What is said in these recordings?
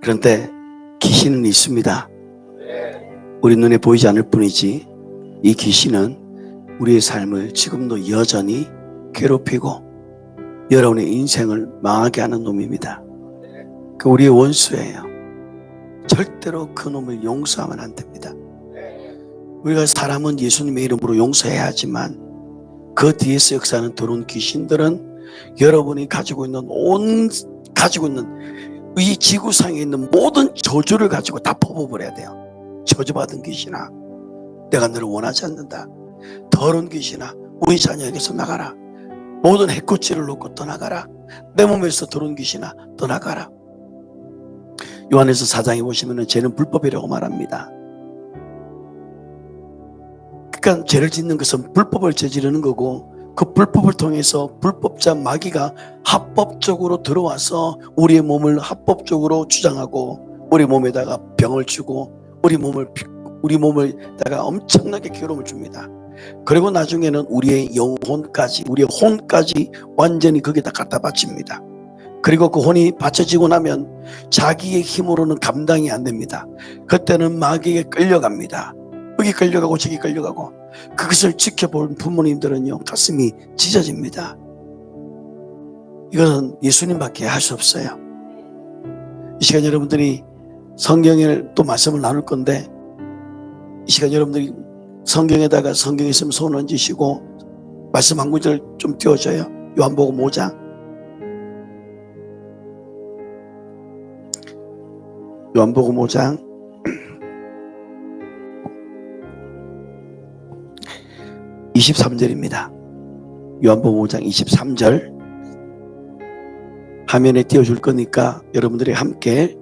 그런데 귀신은 있습니다. 우리 눈에 보이지 않을 뿐이지 이 귀신은 우리의 삶을 지금도 여전히 괴롭히고 여러분의 인생을 망하게 하는 놈입니다. 그 우리의 원수예요. 절대로 그 놈을 용서하면 안 됩니다. 우리가 사람은 예수님의 이름으로 용서해야 하지만 그 뒤에서 역사하는 더러운 귀신들은 여러분이 가지고 있는 이 지구상에 있는 모든 저주를 가지고 다 퍼부어버려야 돼요. 저주받은 귀신아, 내가 너를 원하지 않는다. 더러운 귀신아, 우리 자녀에게서 나가라. 모든 해코지를 놓고 떠나가라. 내 몸에서 더러운 귀신아, 떠나가라. 요한에서 4장에 보시면 죄는 불법이라고 말합니다. 그러니까 죄를 짓는 것은 불법을 저지르는 거고, 그 불법을 통해서 불법자 마귀가 합법적으로 들어와서 우리의 몸을 합법적으로 주장하고 우리 몸에다가 병을 주고 우리 몸을다가 엄청나게 괴로움을 줍니다. 그리고 나중에는 우리의 영혼까지, 우리의 혼까지 완전히 거기다 갖다 바칩니다. 그리고 그 혼이 바쳐지고 나면 자기의 힘으로는 감당이 안 됩니다. 그때는 마귀에게 끌려갑니다. 여기 끌려가고 저기 끌려가고. 그것을 지켜본 부모님들은요, 가슴이 찢어집니다. 이것은 예수님밖에 할 수 없어요. 이 시간 여러분들이 성경을 또 말씀을 나눌 건데, 이 시간 여러분들이 성경에다가 성경에 있으면 손 얹으시고 말씀 한 구절 좀 띄워줘요. 요한복음 5장. 요한복음 5장 23절입니다. 요한복음 5장 23절 화면에 띄워줄 거니까 여러분들이 함께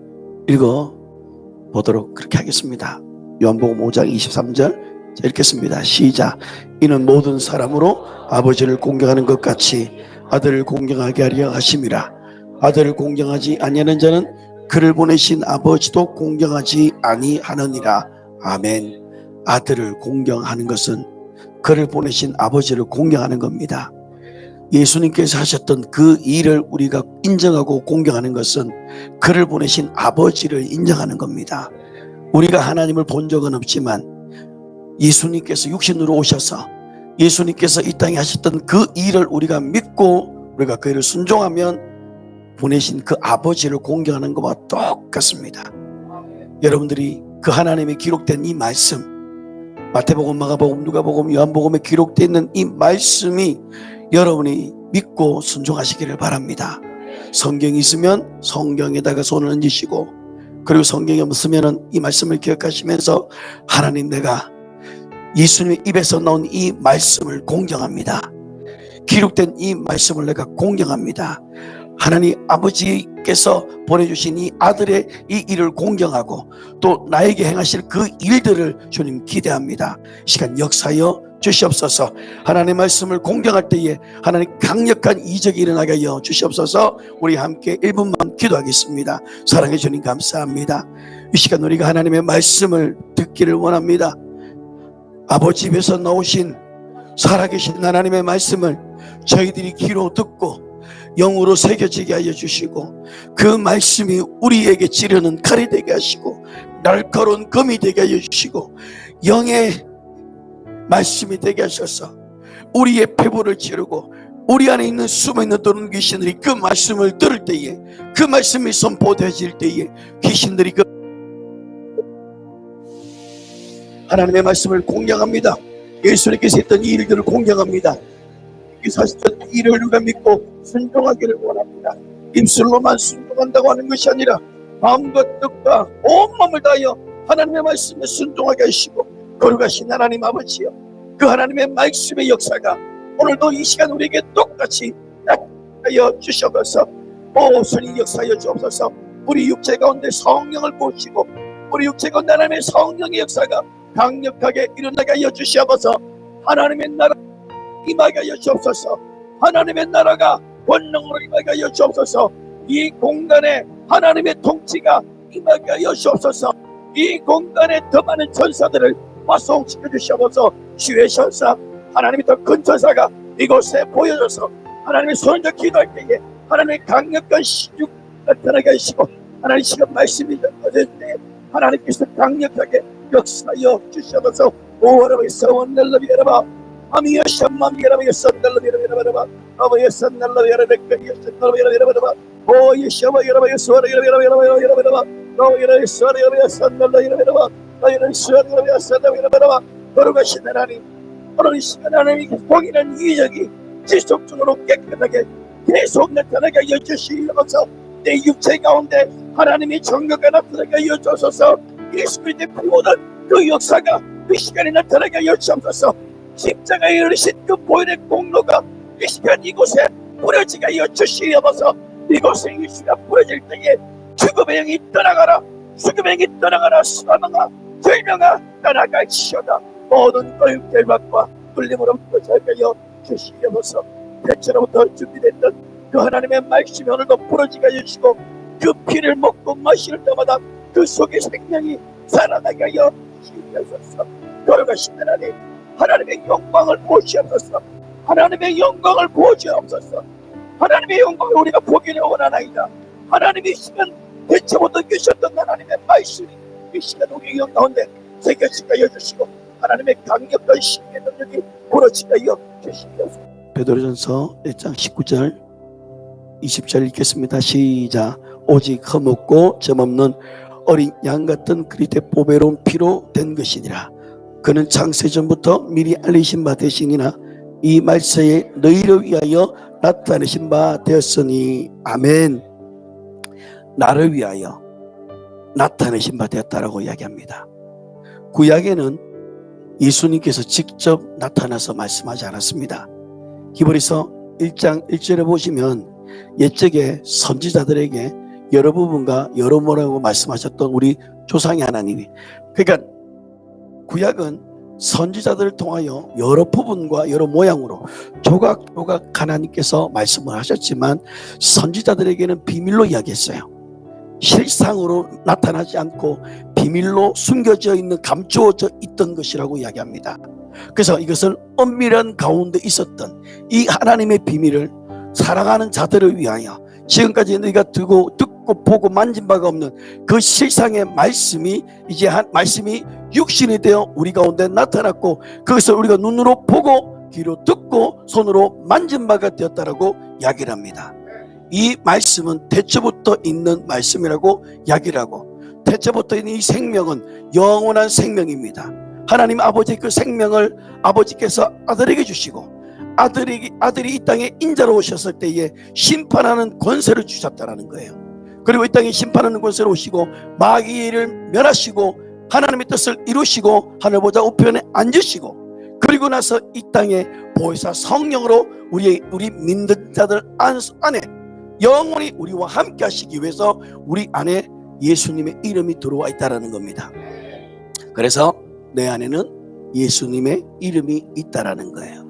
읽어보도록 그렇게 하겠습니다. 요한복음 5장 23절 읽겠습니다. 시작. 이는 모든 사람으로 아버지를 공경하는 것 같이 아들을 공경하게 하려 하심이라. 아들을 공경하지 아니하는 자는 그를 보내신 아버지도 공경하지 아니하느니라. 아멘. 아들을 공경하는 것은 그를 보내신 아버지를 공경하는 겁니다. 예수님께서 하셨던 그 일을 우리가 인정하고 공경하는 것은 그를 보내신 아버지를 인정하는 겁니다. 우리가 하나님을 본 적은 없지만 예수님께서 육신으로 오셔서 예수님께서 이 땅에 하셨던 그 일을 우리가 믿고 우리가 그 일을 순종하면 보내신 그 아버지를 공경하는 것과 똑같습니다. 여러분들이 그 하나님이 기록된 이 말씀, 마태복음, 마가복음, 누가복음, 요한복음에 기록되어 있는 이 말씀이 여러분이 믿고 순종하시기를 바랍니다. 성경이 있으면 성경에다가 손을 얹으시고, 그리고 성경이 없으면 이 말씀을 기억하시면서 하나님, 내가 예수님의 입에서 나온 이 말씀을 공경합니다. 기록된 이 말씀을 내가 공경합니다. 하나님 아버지께서 보내주신 이 아들의 이 일을 공경하고 또 나에게 행하실 그 일들을 주님 기대합니다. 시간 역사여 주시옵소서. 하나님의 말씀을 공경할 때에 하나님 강력한 이적이 일어나게 하여 주시옵소서. 우리 함께 1분만 기도하겠습니다. 사랑해 주님 감사합니다. 이 시간 우리가 하나님의 말씀을 듣기를 원합니다. 아버지 입에서 나오신 살아계신 하나님의 말씀을 저희들이 귀로 듣고 영으로 새겨지게 하여 주시고, 그 말씀이 우리에게 찌르는 칼이 되게 하시고 날카로운 검이 되게 하여 주시고 영의 말씀이 되게 하셔서 우리의 폐부를 찌르고 우리 안에 있는 숨어있는 더러운 귀신들이 그 말씀을 들을 때에, 그 말씀이 선포되어질 때에 귀신들이 그 하나님의 말씀을 공경합니다. 예수님께서 했던 이 일들을 공경합니다. 사실은 이를 우리가 믿고 순종하기를 원합니다. 입술로만 순종한다고 하는 것이 아니라 마음과 뜻과 온 마음을 다하여 하나님의 말씀에 순종하게 하시고 거룩하신 하나님 아버지여, 그 하나님의 말씀의 역사가 오늘도 이 시간 우리에게 똑같이 나타나여 주셔서 오순히 역사하여 주옵소서. 우리 육체 가운데 성령을 보시고 우리 육체 가운데 하나님의 성령의 역사가 강력하게 일어나게 하여 주시옵소서. 하나님의 나라 임하게 하여 주옵소서. 하나님의 나라가 권능으로 임하게 하여 주옵소서. 이 공간에 하나님의 통치가 임하게 하여 주옵소서. 이 공간에 더 많은 천사들을 파송시켜 주시옵소서. 주의 천사, 하나님의 더 큰 천사가 이곳에 보여져서 하나님의 손을 기도할 때에 하나님의 강력한 신육 나타나게 하시고 하나님 시간 말씀이 전해졌는데 하나님께서 강력하게 역사여 주셔서 오라바이 서원날라비 여러바 아미야 샴맘 여러바이 선날라비 여러바 아바이 선날라비 여러바이 선날라비 여러바 오 예샤바 여러바이 소라 여러바이 여러바 너 여러바이 소라 여러바이 선날라비 여러바 너 여러바이 소라 여러바이 선날라비 여러바 걸어가신 하나님 오늘 이 시간 하나님께 동일한 이적이 지속적으로 깨끗하게 계속 나타나게 하여 주시옵소서. 내 육체 가운데 하나님의 정교가 나타나게 하여 주소서. 예수 그리스도의 피보다 그 역사가 이 시간에 나타나게 하여 주옵소서. 십자가에 이르신 그 보혈의 공로가 이 시간 이곳에 뿌려지게 하여 주시옵소서. 이곳에 예수가 뿌려질 때에 죽음의 영이 떠나가라. 죽음의 영이 떠나가라. 사망아 절명아 떠나갈지어다. 모든 고육결박과 끌림으로부터 자유하여 주시옵소서. 태초로부터 준비됐던 그 하나님의 말씀이 오늘도 부러지게 해주시고 그 피를 먹고 마실 때마다 그 속에 생명이 살아나게 하여 주시옵소서. 돌아가신 하나님 하나님의 영광을 보시옵소서. 하나님의 영광을 보시옵소서. 하나님의 영광을 우리가 보기를 원하나이다. 하나님의 시간 대체부터 계셨던 하나님의 말씀이 이 시간 우리의 영 가운데 새겨지게 하여 주시고 하나님의 강력한 신의 능력이 부러지게 하여 주시옵소서. 베드로전서 1장 19절 20절 읽겠습니다. 시작. 오직 흠없고 점없는 어린 양 같은 그리스도의 보배로운 피로 된 것이니라. 그는 창세전부터 미리 알리신 바 되시니나 이 말세에 너희를 위하여 나타내신 바 되었으니. 아멘. 나를 위하여 나타내신 바 되었다라고 이야기합니다. 구약에는 예수님께서 직접 나타나서 말씀하지 않았습니다. 히브리서 1장 1절에 보시면 옛적에 선지자들에게 여러 부분과 여러 모라고 말씀하셨던 우리 조상의 하나님이, 그러니까 구약은 선지자들을 통하여 여러 부분과 여러 모양으로 조각조각 하나님께서 말씀을 하셨지만 선지자들에게는 비밀로 이야기했어요. 실상으로 나타나지 않고 비밀로 숨겨져 있는, 감추어져 있던 것이라고 이야기합니다. 그래서 이것을 엄밀한 가운데 있었던 이 하나님의 비밀을 사랑하는 자들을 위하여 지금까지 너희가 듣고 보고 만진 바가 없는 그 실상의 말씀이 이제 말씀이 육신이 되어 우리 가운데 나타났고 그것을 우리가 눈으로 보고 귀로 듣고 손으로 만진 바가 되었다라고 이야기를 합니다. 이 말씀은 태초부터 있는 말씀이라고 이야기를 하고, 태초부터 있는 이 생명은 영원한 생명입니다. 하나님 아버지 그 생명을 아버지께서 아들에게 주시고 아들이 이 땅에 인자로 오셨을 때에 심판하는 권세를 주셨다라는 거예요. 그리고 이 땅에 심판하는 권세를 오시고 마귀를 멸하시고 하나님의 뜻을 이루시고 하늘보좌 우편에 앉으시고, 그리고 나서 이 땅에 보혜사 성령으로 우리 믿는 자들 안에 영원히 우리와 함께 하시기 위해서 우리 안에 예수님의 이름이 들어와 있다라는 겁니다. 그래서 내 안에는 예수님의 이름이 있다라는 거예요.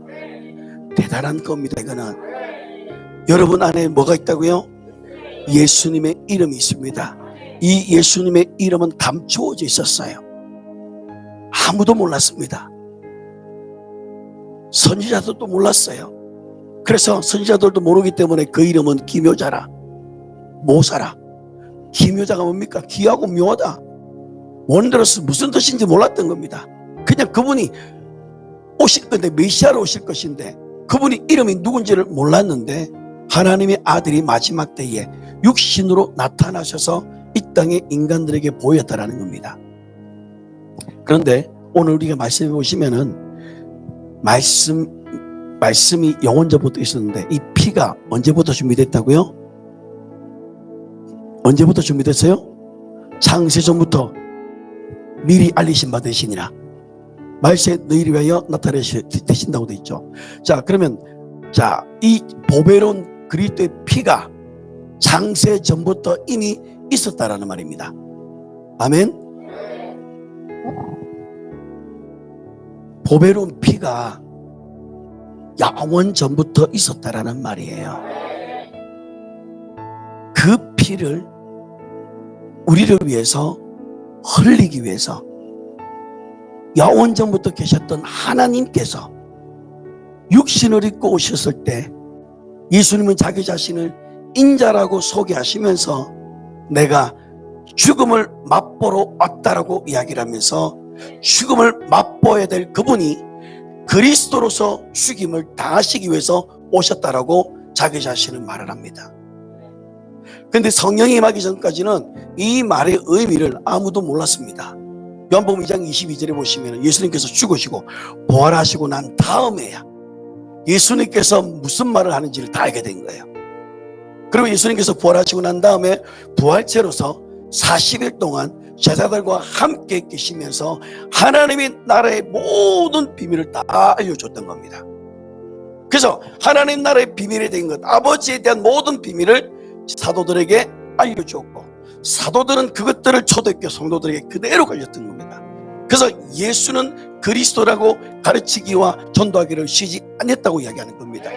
대단한 겁니다. 이거는 여러분 안에 뭐가 있다고요? 예수님의 이름이 있습니다. 이 예수님의 이름은 감추어져 있었어요. 아무도 몰랐습니다. 선지자들도 몰랐어요. 그래서 선지자들도 모르기 때문에 그 이름은 기묘자라, 모사라. 기묘자가 뭡니까? 기하고 묘하다. 원더러스 무슨 뜻인지 몰랐던 겁니다. 그냥 그분이 오실 건데, 메시아로 오실 것인데 그분이 이름이 누군지를 몰랐는데 하나님의 아들이 마지막 때에 육신으로 나타나셔서 이 땅의 인간들에게 보였다라는 겁니다. 그런데 오늘 우리가 말씀해 보시면은 말씀이 영원전부터 있었는데 이 피가 언제부터 준비됐다고요? 언제부터 준비됐어요? 창세전부터 미리 알리신 바 되시니라. 말세 너희를 위하여 나타내신다고 되어 있죠. 자, 그러면 이 보배로운 그리스도의 피가 창세전부터 이미 있었다라는 말입니다. 아멘. 보배로운 피가 야원전부터 있었다라는 말이에요. 그 피를 우리를 위해서 흘리기 위해서 야원전부터 계셨던 하나님께서 육신을 입고 오셨을 때 예수님은 자기 자신을 인자라고 소개하시면서 내가 죽음을 맛보러 왔다라고 이야기를 하면서 죽음을 맛보아야 될 그분이 그리스도로서 죽임을 당하시기 위해서 오셨다라고 자기 자신을 말을 합니다. 그런데 성령이 임하기 전까지는 이 말의 의미를 아무도 몰랐습니다. 요한복음 2장 22절에 보시면 예수님께서 죽으시고 부활하시고 난 다음에야 예수님께서 무슨 말을 하는지를 다 알게 된 거예요. 그리고 예수님께서 부활하시고 난 다음에 부활체로서 40일 동안 제자들과 함께 계시면서 하나님의 나라의 모든 비밀을 다 알려줬던 겁니다. 그래서 하나님 나라의 비밀에 대한 것, 아버지에 대한 모든 비밀을 사도들에게 알려주었고, 사도들은 그것들을 초대교회 성도들에게 그대로 알렸던 겁니다. 그래서 예수는 그리스도라고 가르치기와 전도하기를 쉬지 않았다고 이야기하는 겁니다.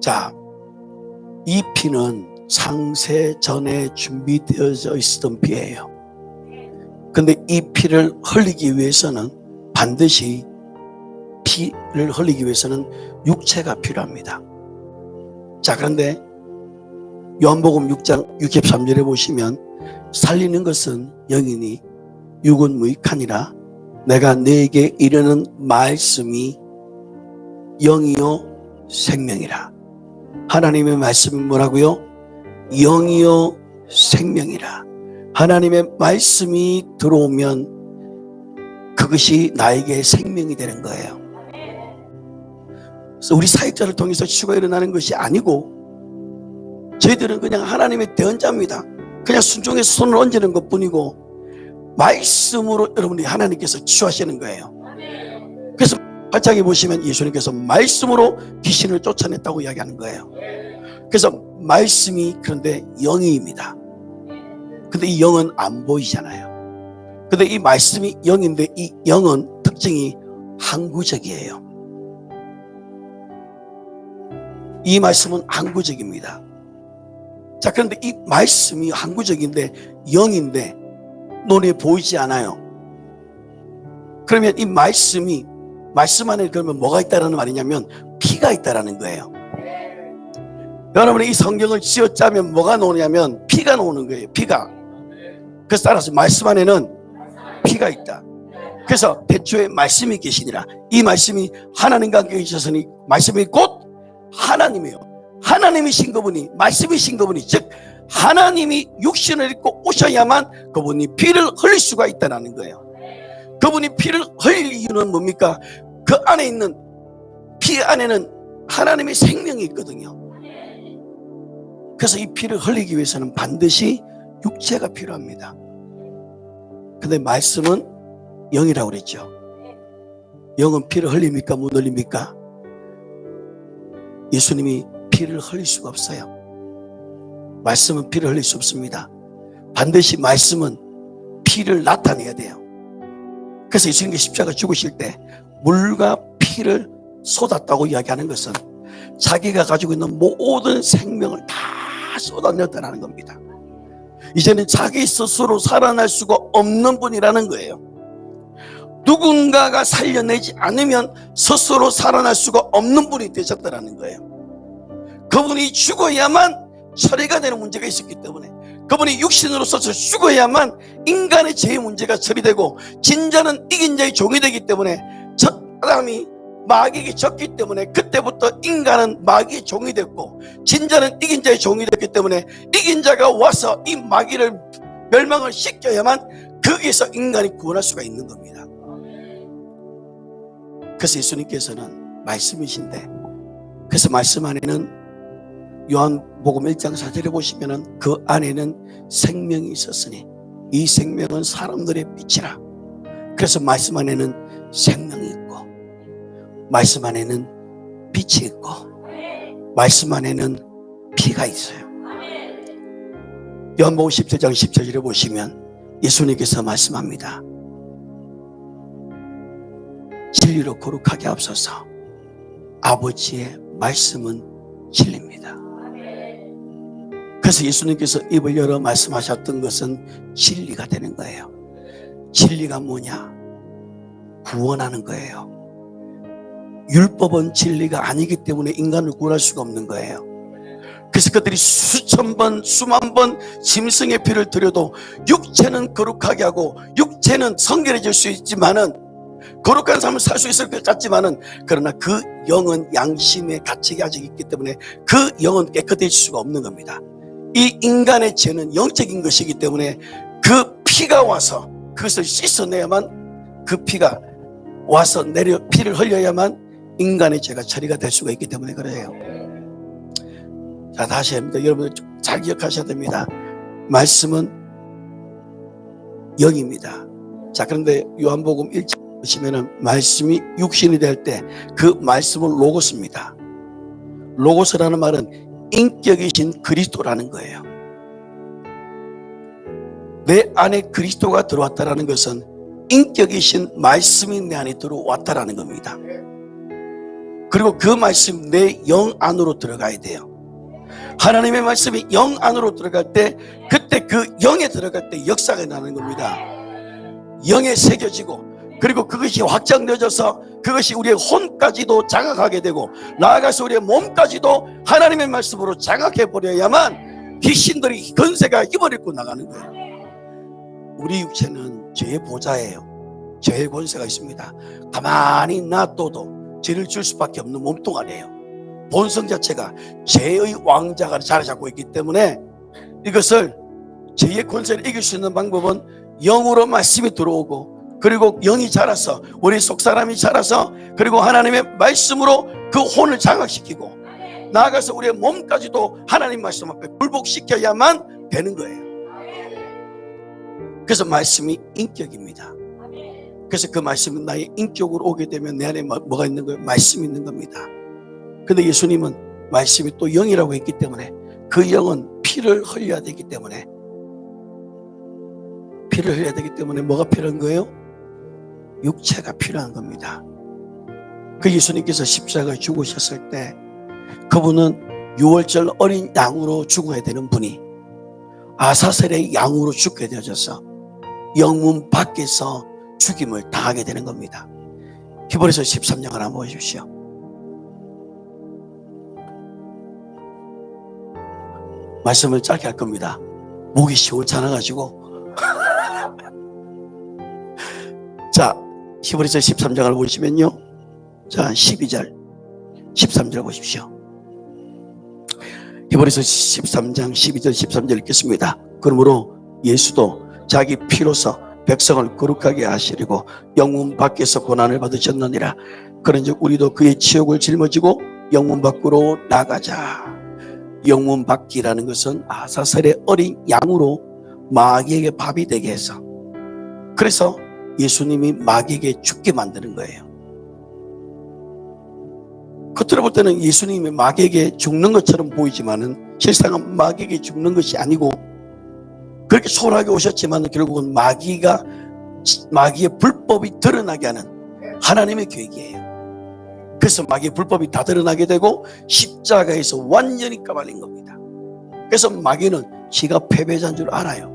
자, 이 피는 창세 전에 준비되어져 있었던 피예요. 근데 이 피를 흘리기 위해서는 반드시 피를 흘리기 위해서는 육체가 필요합니다. 자, 그런데 요한복음 6장 63절에 보시면 살리는 것은 영이니 육은 무익하니라. 내가 너에게 이르는 말씀이 영이요 생명이라. 하나님의 말씀이 뭐라고요? 영이요 생명이라. 하나님의 말씀이 들어오면 그것이 나에게 생명이 되는 거예요. 그래서 우리 사역자를 통해서 치유가 일어나는 것이 아니고 저희들은 그냥 하나님의 대언자입니다. 그냥 순종해서 손을 얹는 것뿐이고 말씀으로 여러분이 하나님께서 치유하시는 거예요. 그래서 8장에 보시면 예수님께서 말씀으로 귀신을 쫓아냈다고 이야기하는 거예요. 그래서 말씀이 그런데 영입니다. 근데 이 영은 안 보이잖아요. 근데 이 말씀이 영인데 이 영은 특징이 항구적이에요. 이 말씀은 항구적입니다. 자, 그런데 이 말씀이 항구적인데 영인데 눈에 보이지 않아요. 그러면 이 말씀이 말씀 안에 그러면 뭐가 있다라는 말이냐면 피가 있다라는 거예요. 여러분이 이 성경을 쥐어짜면 뭐가 나오냐면 피가 나오는 거예요. 피가. 그래서 따라서 말씀 안에는 피가 있다. 그래서 태초에 말씀이 계시니라. 이 말씀이 하나님과 함께 계셨으니 말씀이 곧 하나님이에요. 하나님이신 그분이, 말씀이신 그분이, 즉 하나님이 육신을 입고 오셔야만 그분이 피를 흘릴 수가 있다는 거예요. 그분이 피를 흘릴 이유는 뭡니까? 그 안에 있는 피 안에는 하나님의 생명이 있거든요. 그래서 이 피를 흘리기 위해서는 반드시 육체가 필요합니다. 근데 말씀은 영이라고 그랬죠. 영은 피를 흘립니까? 못 흘립니까? 예수님이 피를 흘릴 수가 없어요. 말씀은 피를 흘릴 수 없습니다. 반드시 말씀은 피를 나타내야 돼요. 그래서 예수님이 십자가 죽으실 때 물과 피를 쏟았다고 이야기하는 것은 자기가 가지고 있는 모든 생명을 다 쏟아냈다는 겁니다. 이제는 자기 스스로 살아날 수가 없는 분이라는 거예요. 누군가가 살려내지 않으면 스스로 살아날 수가 없는 분이 되셨다는 거예요. 그분이 죽어야만 처리가 되는 문제가 있었기 때문에, 그분이 육신으로서 죽어야만 인간의 죄의 문제가 처리되고 진자는 이긴 자의 종이 되기 때문에 첫 사람이 마귀에게 졌기 때문에 그때부터 인간은 마귀의 종이 됐고 진자는 이긴 자의 종이 됐기 때문에 이긴 자가 와서 이 마귀를 멸망을 시켜야만 거기에서 인간이 구원할 수가 있는 겁니다. 그래서 예수님께서는 말씀이신데, 그래서 말씀 안에는 요한복음 1장 4절에 보시면은 그 안에는 생명이 있었으니 이 생명은 사람들의 빛이라. 그래서 말씀 안에는 생명이 있고 말씀 안에는 빛이 있고 말씀 안에는 피가 있어요. 요한복음 17장 17절에 보시면 예수님께서 말씀합니다. 진리로 거룩하게 앞서서 아버지의 말씀은 진리입니다. 그래서 예수님께서 입을 열어 말씀하셨던 것은 진리가 되는 거예요. 진리가 뭐냐? 구원하는 거예요. 율법은 진리가 아니기 때문에 인간을 구원할 수가 없는 거예요. 그래서 그들이 수천 번 수만 번 짐승의 피를 들여도 육체는 거룩하게 하고 육체는 성결해질 수 있지만은, 거룩한 삶을 살 수 있을 것 같지만은, 그러나 그 영은 양심의 가책이 아직 있기 때문에 그 영은 깨끗해질 수가 없는 겁니다. 이 인간의 죄는 영적인 것이기 때문에 그 피가 와서 그것을 씻어내야만, 그 피가 와서 피를 흘려야만 인간의 죄가 처리가 될 수가 있기 때문에 그래요. 자, 다시 합니다. 여러분들 잘 기억하셔야 됩니다. 말씀은 영입니다. 자, 그런데 요한복음 1장 보시면은 말씀이 육신이 될 때 그 말씀은 로고스입니다. 로고스라는 말은 인격이신 그리스도라는 거예요. 내 안에 그리스도가 들어왔다라는 것은 인격이신 말씀이 내 안에 들어왔다라는 겁니다. 그리고 그 말씀 내 영 안으로 들어가야 돼요. 하나님의 말씀이 영 안으로 들어갈 때, 그때 그 영에 들어갈 때 역사가 나는 겁니다. 영에 새겨지고, 그리고 그것이 확장되어져서 그것이 우리의 혼까지도 장악하게 되고, 나아가서 우리의 몸까지도 하나님의 말씀으로 장악해 버려야만 귀신들이 권세가 힘을 잃고 나가는 거예요. 우리 육체는 죄의 보좌예요. 죄의 권세가 있습니다. 가만히 놔둬도 죄를 줄 수밖에 없는 몸뚱아리예요. 본성 자체가 죄의 왕자가 자리 잡고 있기 때문에, 이것을, 죄의 권세를 이길 수 있는 방법은 영으로 말씀이 들어오고, 그리고 영이 자라서, 우리 속사람이 자라서, 그리고 하나님의 말씀으로 그 혼을 장악시키고, 나아가서 우리의 몸까지도 하나님 말씀 앞에 굴복시켜야만 되는 거예요. 그래서 말씀이 인격입니다. 그래서 그 말씀은 나의 인격으로 오게 되면 내 안에 뭐가 있는 거예요? 말씀이 있는 겁니다. 근데 예수님은 말씀이 또 영이라고 했기 때문에, 그 영은 피를 흘려야 되기 때문에, 피를 흘려야 되기 때문에 뭐가 필요한 거예요? 육체가 필요한 겁니다. 그 예수님께서 십자가에 죽으셨을 때, 그분은 유월절 어린 양으로 죽어야 되는 분이 아사셀의 양으로 죽게 되어져서 영문 밖에서 죽임을 당하게 되는 겁니다. 히브리서 13장을 한번 보십시오. 말씀을 짧게 할 겁니다. 목이 시원찮아가지고. 자, 히브리서 13장을 보시면요, 자 12절 13절 보십시오. 히브리서 13장 12절 13절 읽겠습니다. 그러므로 예수도 자기 피로서 백성을 거룩하게 하시려고 영문 밖에서 고난을 받으셨느니라. 그런즉 우리도 그의 치욕을 짊어지고 영문 밖으로 나가자. 영문 밖이라는 것은 아사셀의 어린 양으로 마귀에게 밥이 되게 해서, 그래서 예수님이 마귀에게 죽게 만드는 거예요. 겉으로 볼 때는 예수님이 마귀에게 죽는 것처럼 보이지만은 실상은 마귀에게 죽는 것이 아니고, 그렇게 소홀하게 오셨지만 결국은 마귀의 불법이 드러나게 하는 하나님의 계획이에요. 그래서 마귀의 불법이 다 드러나게 되고 십자가에서 완전히 까발린 겁니다. 그래서 마귀는 지가 패배자인 줄 알아요.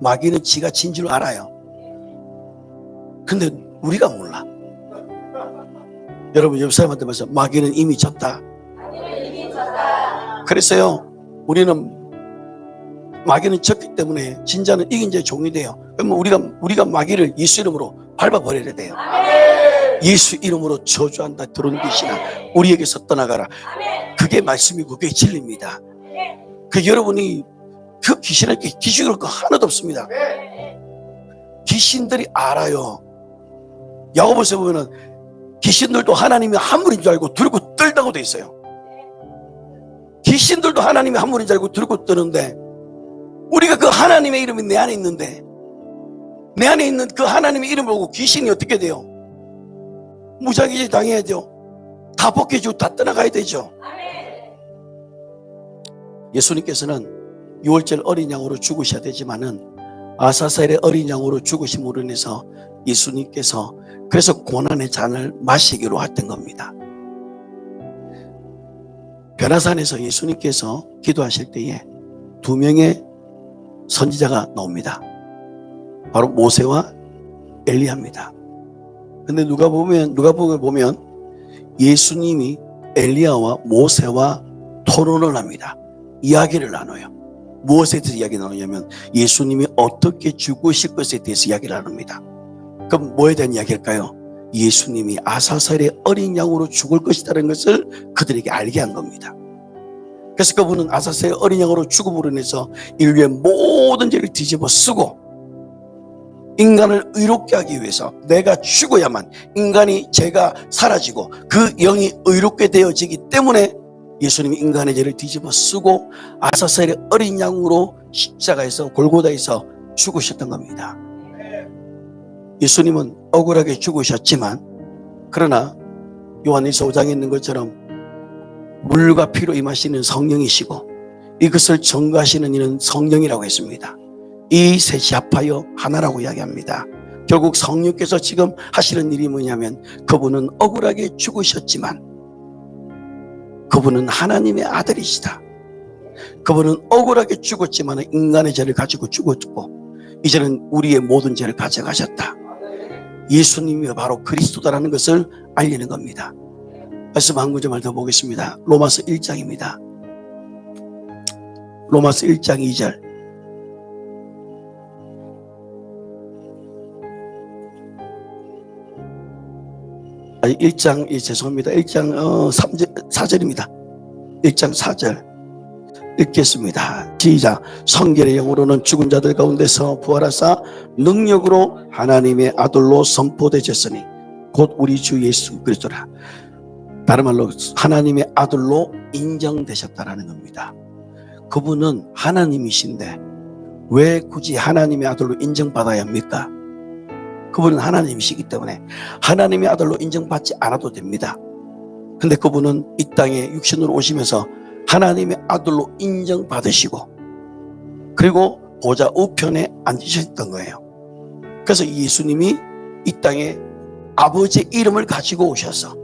마귀는 지가 진 줄 알아요. 근데 우리가 몰라. 여러분 옆 사람한테 말해서 마귀는 이미 졌다. 그래서요, 우리는 마귀는 졌기 때문에 진자는 이긴 자의 종이 돼요. 그러면 우리가 마귀를 예수 이름으로 밟아버려야 돼요. 예수 이름으로 저주한다 들어온 귀신아 우리에게서 떠나가라. 그게 말씀이고 그게 진리입니다. 그 여러분이 그 귀신에게 기죽을 거 하나도 없습니다. 귀신들이 알아요. 야고보서에 보면은 귀신들도 하나님이 한 분인 줄 알고 들고 떨다고 돼 있어요. 귀신들도 하나님이 한 분인 줄 알고 들고 뜨는데, 우리가 그 하나님의 이름이 내 안에 있는데, 내 안에 있는 그 하나님의 이름을 보고 귀신이 어떻게 돼요? 무장이지 당해야죠. 다 벗겨지고 다 떠나가야 되죠. 예수님께서는 유월절 어린 양으로 죽으셔야 되지만은 아사셀의 어린 양으로 죽으심으로 인해서 예수님께서 그래서 고난의 잔을 마시기로 했던 겁니다. 변화산에서 예수님께서 기도하실 때에 두 명의 선지자가 나옵니다. 바로 모세와 엘리야입니다. 근데 누가복음에 보면 예수님이 엘리야와 모세와 토론을 합니다. 이야기를 나눠요. 무엇에 대해서 이야기 나누냐면 예수님이 어떻게 죽으실 것에 대해서 이야기를 나눕니다. 그럼 뭐에 대한 이야기일까요? 예수님이 아사살의 어린 양으로 죽을 것이라는 것을 그들에게 알게 한 겁니다. 그래서 그분은 아사살의 어린 양으로 죽음으로 인해서 인류의 모든 죄를 뒤집어 쓰고 인간을 의롭게 하기 위해서 내가 죽어야만 인간이 죄가 사라지고 그 영이 의롭게 되어지기 때문에 예수님이 인간의 죄를 뒤집어 쓰고 아사살의 어린 양으로 십자가에서 골고다에서 죽으셨던 겁니다. 예수님은 억울하게 죽으셨지만 그러나 요한일서 5장에 있는 것처럼 물과 피로 임하시는 성령이시고 이것을 전가하시는 이는 성령이라고 했습니다. 이 셋이 합하여 하나라고 이야기합니다. 결국 성령께서 지금 하시는 일이 뭐냐면 그분은 억울하게 죽으셨지만 그분은 하나님의 아들이시다. 그분은 억울하게 죽었지만 인간의 죄를 가지고 죽었고 이제는 우리의 모든 죄를 가져가셨다. 예수님이 바로 그리스도다라는 것을 알리는 겁니다. 말씀 한 구절만 더 보겠습니다. 로마서 1장입니다. 로마서 1장 2절. 1장 4절입니다. 1장 4절 읽겠습니다. 시작. 성결의 영으로는 죽은 자들 가운데서 부활하사 능력으로 하나님의 아들로 선포되셨으니 곧 우리 주 예수 그리스도라. 다른 말로 하나님의 아들로 인정되셨다라는 겁니다. 그분은 하나님이신데 왜 굳이 하나님의 아들로 인정받아야 합니까? 그분은 하나님이시기 때문에 하나님의 아들로 인정받지 않아도 됩니다. 근데 그분은 이 땅에 육신으로 오시면서 하나님의 아들로 인정받으시고 그리고 보좌 우편에 앉으셨던 거예요. 그래서 예수님이 이 땅에 아버지의 이름을 가지고 오셔서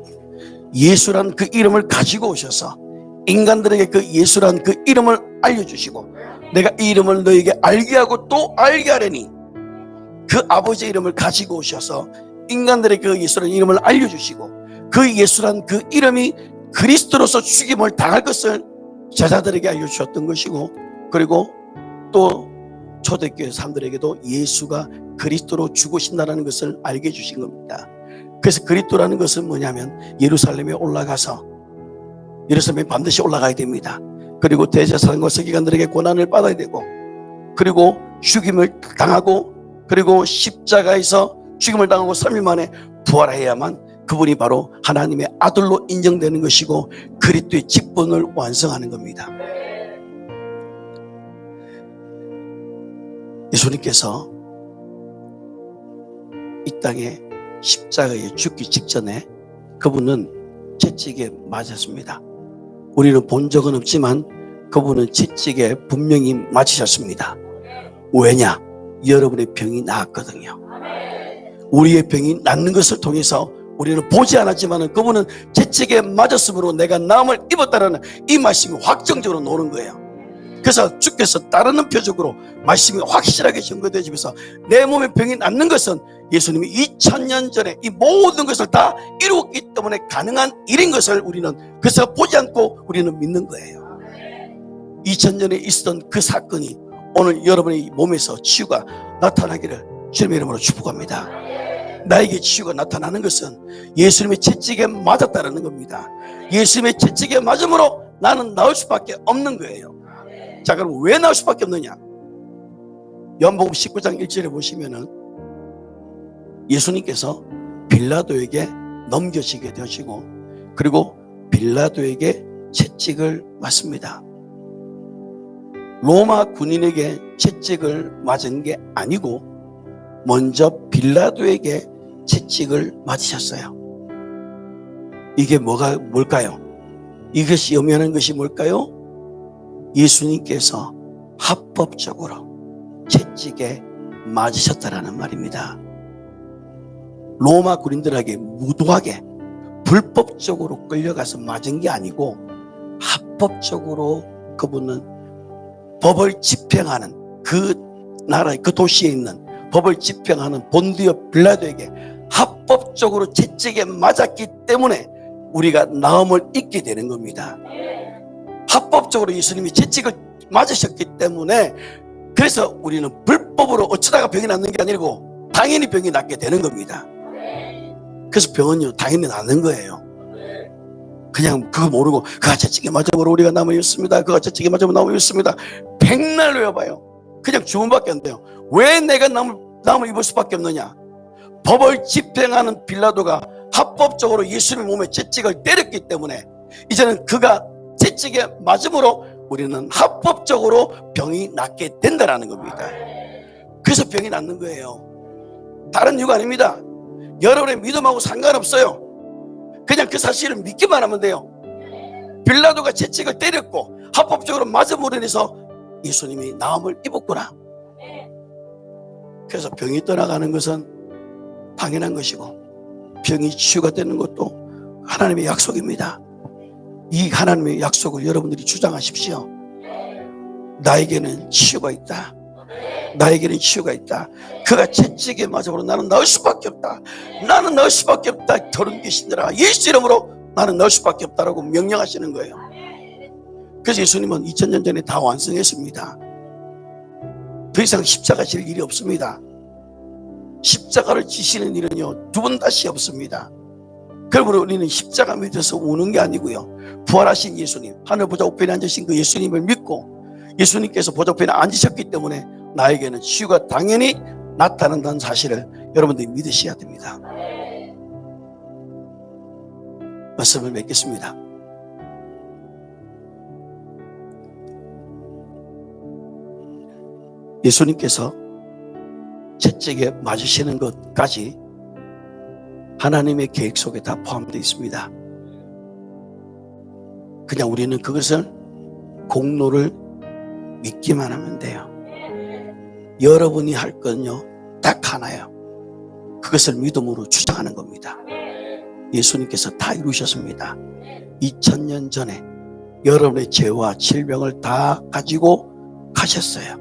예수란 그 이름을 가지고 오셔서 인간들에게 그 예수란 그 이름을 알려주시고 내가 이 이름을 너에게 알게 하고 또 알게 하려니 그 아버지의 이름을 가지고 오셔서 인간들에게 그 예수란 이름을 알려주시고 그 예수란 그 이름이 그리스도로서 죽임을 당할 것을 제자들에게 알려주셨던 것이고 그리고 또 초대교회 사람들에게도 예수가 그리스도로 죽으신다는 것을 알게 해주신 겁니다. 그래서 그리스도라는 것은 뭐냐면 예루살렘에 올라가서 예루살렘에 반드시 올라가야 됩니다. 그리고 대제사장과 서기관들에게 고난을 받아야 되고 그리고 죽임을 당하고 그리고 십자가에서 죽임을 당하고 3일 만에 부활해야만 그분이 바로 하나님의 아들로 인정되는 것이고 그리스도의 직분을 완성하는 겁니다. 예수님께서 이 땅에 십자가에 죽기 직전에 그분은 채찍에 맞았습니다. 우리는 본 적은 없지만 그분은 채찍에 분명히 맞으셨습니다. 왜냐? 여러분의 병이 나았거든요. 우리의 병이 낫는 것을 통해서 우리는 보지 않았지만 그분은 채찍에 맞았으므로 내가 나음을 입었다라는 이 말씀이 확정적으로 나오는 거예요. 그래서 주께서 따르는 표적으로 말씀이 확실하게 증거되면서 내 몸의 병이 낫는 것은 예수님이 2000년 전에 이 모든 것을 다 이루었기 때문에 가능한 일인 것을 우리는 그래서 보지 않고 우리는 믿는 거예요. 2000년에 있었던 그 사건이 오늘 여러분의 몸에서 치유가 나타나기를 주님의 이름으로 축복합니다. 나에게 치유가 나타나는 것은 예수님의 채찍에 맞았다는 겁니다. 예수님의 채찍에 맞음으로 나는 나을 수밖에 없는 거예요. 자, 그럼 왜 나을 수밖에 없느냐? 요한복음 19장 1절에 보시면은 예수님께서 빌라도에게 넘겨지게 되시고 그리고 빌라도에게 채찍을 맞습니다. 로마 군인에게 채찍을 맞은 게 아니고 먼저 빌라도에게 채찍을 맞으셨어요. 이게 뭘까요? 이것이 의미하는 것이 뭘까요? 예수님께서 합법적으로 채찍에 맞으셨다라는 말입니다. 로마 군인들에게 무도하게 불법적으로 끌려가서 맞은 게 아니고 합법적으로 그분은 법을 집행하는 그 나라의 그 도시에 있는 법을 집행하는 본디오 빌라도에게 합법적으로 채찍에 맞았기 때문에 우리가 나음을 입게 되는 겁니다. 합법적으로 예수님이 채찍을 맞으셨기 때문에, 그래서 우리는 불법으로 어쩌다가 병이 낫는 게 아니고 당연히 병이 낫게 되는 겁니다. 그래서 병은요 당연히 낫는 거예요. 그냥 그거 모르고 그가 채찍에 맞으므로 우리가 남아있습니다, 그가 채찍에 맞으면 남아있습니다, 백날 외워봐요. 그냥 주문밖에 안 돼요. 왜 내가 남을 입을 수밖에 없느냐? 법을 집행하는 빌라도가 합법적으로 예수님 몸에 채찍을 때렸기 때문에 이제는 그가 채찍에 맞음으로 우리는 합법적으로 병이 낫게 된다는 겁니다. 그래서 병이 낫는 거예요. 다른 이유가 아닙니다. 여러분의 믿음하고 상관없어요. 그냥 그 사실을 믿기만 하면 돼요. 빌라도가 채찍을 때렸고 합법적으로 맞음으로 인해서 예수님이 나음을 입었구나. 그래서 병이 떠나가는 것은 당연한 것이고 병이 치유가 되는 것도 하나님의 약속입니다. 이 하나님의 약속을 여러분들이 주장하십시오. 나에게는 치유가 있다. 나에게는 치유가 있다. 그가 채찍에 맞음으로 나는 나을 수밖에 없다. 나는 나을 수밖에 없다. 더러운 귀신들아, 예수 이름으로 나는 나을 수밖에 없다라고 명령하시는 거예요. 그래서 예수님은 2000년 전에 다 완성했습니다. 더 이상 십자가 질 일이 없습니다. 십자가를 지시는 일은요 두 번 다시 없습니다. 그러므로 우리는 십자가 밑에서 우는 게 아니고요, 부활하신 예수님, 하늘 보좌 우편에 앉으신 그 예수님을 믿고 예수님께서 보좌 우편에 앉으셨기 때문에 나에게는 치유가 당연히 나타난다는 사실을 여러분들이 믿으셔야 됩니다. 말씀을 맺겠습니다. 예수님께서 채찍에 맞으시는 것까지 하나님의 계획 속에 다 포함되어 있습니다. 그냥 우리는 그것을 공로를 믿기만 하면 돼요. 여러분이 할 건요 딱 하나요. 그것을 믿음으로 주장하는 겁니다. 예수님께서 다 이루셨습니다. 2000년 전에 여러분의 죄와 질병을 다 가지고 가셨어요.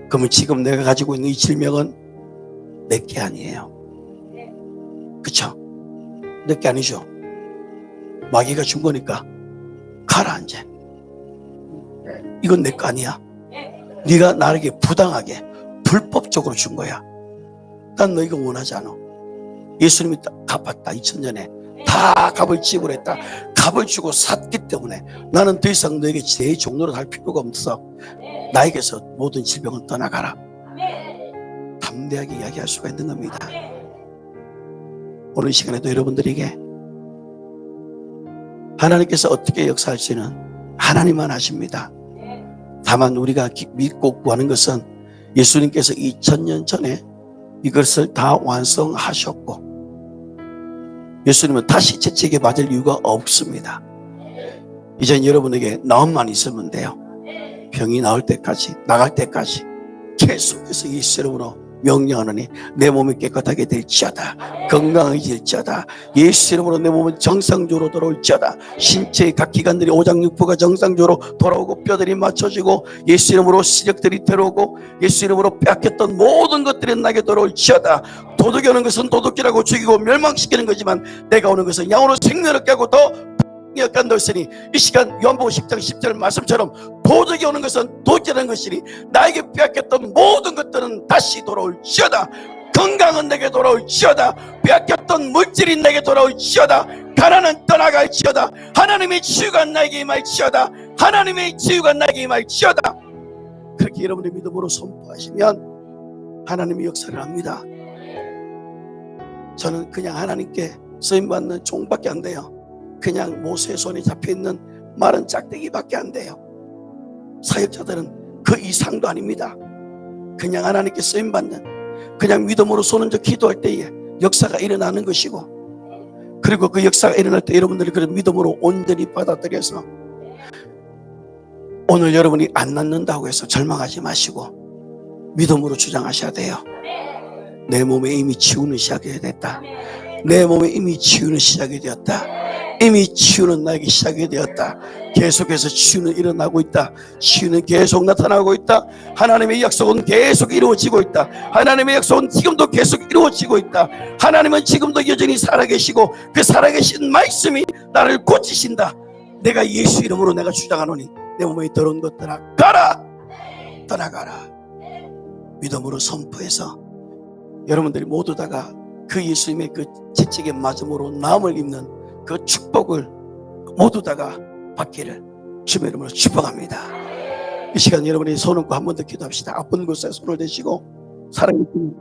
그러면 지금 내가 가지고 있는 이 질병은 내게 아니에요. 그쵸? 내게 아니죠. 마귀가 준 거니까 가라 이제. 이건 내 거 아니야. 네가 나에게 부당하게 불법적으로 준 거야. 난 너 이거 원하지 않아. 예수님이 갚았다. 2000년에 다 값을 지불했다. 값을 주고 샀기 때문에 나는 더 이상 너에게 내 종로를 할 필요가 없어. 나에게서 모든 질병은 떠나가라. 담대하게 이야기할 수가 있는 겁니다. 오늘 이 시간에도 여러분들에게 하나님께서 어떻게 역사할지는 하나님만 아십니다. 다만 우리가 믿고 구하는 것은 예수님께서 2000년 전에 이것을 다 완성하셨고 예수님은 다시 채찍에 맞을 이유가 없습니다. 이젠 여러분에게 나음만 있으면 돼요. 병이 나을 때까지, 나갈 때까지 계속해서 예수 이름으로 명령하노니 내 몸이 깨끗하게 될지어다, 건강해질지어다, 예수 이름으로 내 몸은 정상적으로 돌아올지어다, 신체의 각 기관들이 오장육부가 정상적으로 돌아오고 뼈들이 맞춰지고 예수 이름으로 시력들이 들어오고 예수 이름으로 빼앗겼던 모든 것들이 나에게 돌아올지어다. 도둑이 오는 것은 도둑질하고 죽이고 멸망시키는 거지만 내가 오는 것은 양으로 생명을 얻게 하고 더 간다했으니 이 시간 요한복음 10장 10절 말씀처럼 도둑이 오는 것은 도둑질하는 것이니 나에게 빼앗겼던 모든 것들은 다시 돌아올지어다. 건강은 내게 돌아올지어다. 빼앗겼던 물질이 내게 돌아올지어다. 가난은 떠나갈지어다. 하나님의 치유가 나에게 임할지어다. 하나님의 치유가 나에게 임할지어다. 그렇게 여러분의 믿음으로 선포하시면 하나님의 역사를 합니다. 저는 그냥 하나님께 쓰임받는 종밖에 안 돼요. 그냥 모세의 손에 잡혀있는 마른 짝대기밖에 안 돼요. 사역자들은 그 이상도 아닙니다. 그냥 하나님께 쓰임받는, 그냥 믿음으로 손 얹어 기도할 때에 역사가 일어나는 것이고, 그리고 그 역사가 일어날 때 여러분들이 그런 믿음으로 온전히 받아들여서 오늘 여러분이 안 낫는다고 해서 절망하지 마시고 믿음으로 주장하셔야 돼요. 내 몸에 이미 치유는 시작이 됐다. 내 몸에 이미 치유는 시작이 되었다. 이미 치유는 나에게 시작이 되었다. 계속해서 치유는 일어나고 있다. 치유는 계속 나타나고 있다. 하나님의 약속은 계속 이루어지고 있다. 하나님의 약속은 지금도 계속 이루어지고 있다. 하나님은 지금도 여전히 살아계시고 그 살아계신 말씀이 나를 고치신다. 내가 예수 이름으로 내가 주장하노니 내 몸에 더러운 것들아 가라, 떠나가라. 믿음으로 선포해서 여러분들이 모두 다가 그 예수님의 그 채찍에 맞음으로 나음을 입는 그 축복을 모두 다가 받기를 주의 이름으로 축복합니다. 이 시간 여러분이 손 얹고 한 번 더 기도합시다. 아픈 곳에 손을 대시고 사랑의 주님